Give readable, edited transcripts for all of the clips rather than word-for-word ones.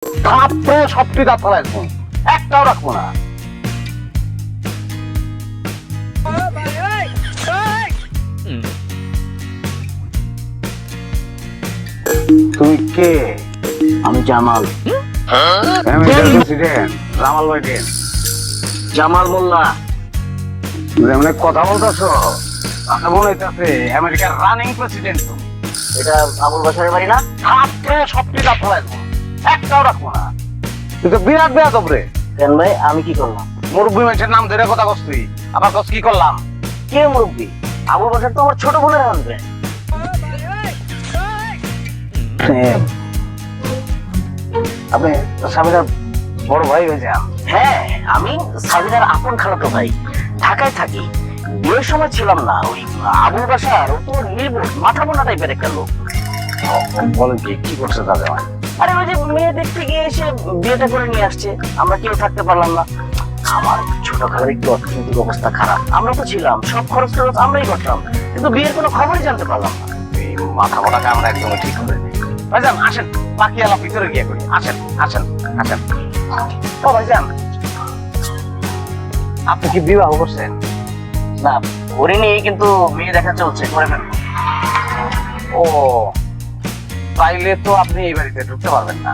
তারপরে সবটি দাঁত ফেলাইবো, একটাও রাখবো না। তুমি কে? আমি জামাল, প্রেসিডেন্ট জামাল ভাইডেন। জামাল মোল্লা। অনেক কথা বলতেছো, কথা মনে হইতেছে আমেরিকার রানিং প্রেসিডেন্ট তুমি। এটা আবুল বাসারের বাড়ি না? তারপরে সবটি দাঁত ফেলাইবো, একটাও রাখবো না। তুই তো বিরাট বেয়াদব রে। কেন ভাই, আমি কি করলাম? মুরব্বী মানুষের নাম ধরে কথা কস তুই, আবার কস কি করলাম? কে মুরব্বী? আবুল বাসার তো আমার ছোট বোনের হাজবেন্ড। আপনি স্বামীর বড় ভাই হয়ে যান? হ্যাঁ, আমি সাবিনার আপন খালাতো ভাই, ঢাকায় থাকি। বিয়ের সময় ছিলাম না। ওই আবুল বাসার ও তো নির্বোধ মাথা বোনা টাইপের একটা লোক। বলেন কি করছে তাদের? আরে ওই যে মেয়ে দেখতে গিয়ে এসে বিয়েটা করে নিয়ে আসছে, আমরা কেউ থাকতে পারলাম না। আমার ছোট খালার একটু অর্থনৈতিক অবস্থা খারাপ, আমরা তো ছিলাম সব খরচ টরচ আমরাই করতাম, কিন্তু বিয়ের কোনো খবরই জানতে পারলাম না। এই মাথা মোটাকে আমরা একদমই ঠিক করে দিই। ভাইজান আসেন, বাকি আলাপ ভিতরে গিয়ে করি। আসেন আসেন আসেন। ও ভাইজান, আপনি কি বিবাহ করছেন? না, করিনি, কিন্তু মেয়ে দেখা চলছে, করে ফেলবো। ও, তাইলে তো আপনি এই বাড়িতে ঢুকতে পারবেন না।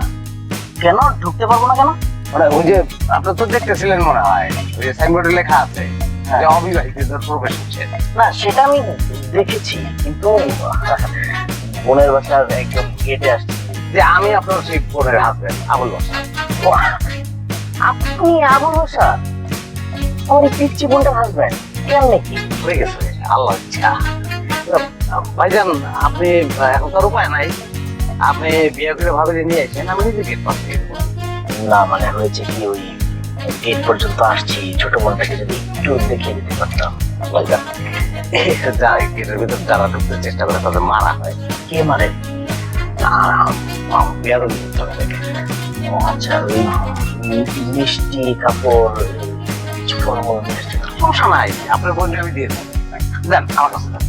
কেন ঢুকতে পারবো না কেন? মানে ওই যে আপনি তো দেখতেছিলেন মনে হয়, ওই যে সাইনবোর্ডে লেখা আছে হ্যাঁ। যে অবিবাহিতদের প্রবেশ হচ্ছে। না, সেটা আমি দেখেছি, কিন্তু বোনের বাসার একদম গেটে আসছে। যে আমি আপনার সেই বোনের হাজবেন্ড আবুল বাসার। ও, আপনি আবুল বাসা? আমার এই পিচ্ছি বোনটার হাজবেন্ড? কেমনে কি হয়ে গেছে আল্লাহ ইচ্ছা। ভাইজান আপনি এখন তো আর উপায় নাই, আপনি বিয়ে করে ভাবে নিয়ে আসেন, আমি নিজে গেট পাস দিয়ে দেবো। না, মানে হয়েছে কি, ওই গেট পর্যন্ত আসছি, ছোট বোনটাকে যদি একটু দেখিয়ে দিতে পারতাম। ভাইজান যা গেটের ভিতর যারা ঢুকতে চেষ্টা করে তাদের মারা হয়। কে মারে? বিয়ার করতে হবে। ও আচ্ছা, ওই মিষ্টি কাপড়, কিছু ফলমূল নিয়ে আসছে। সমস্যা নাই, আপনার বোনকে আমি দিয়ে দেবো। দেন আমার কাছে দেন।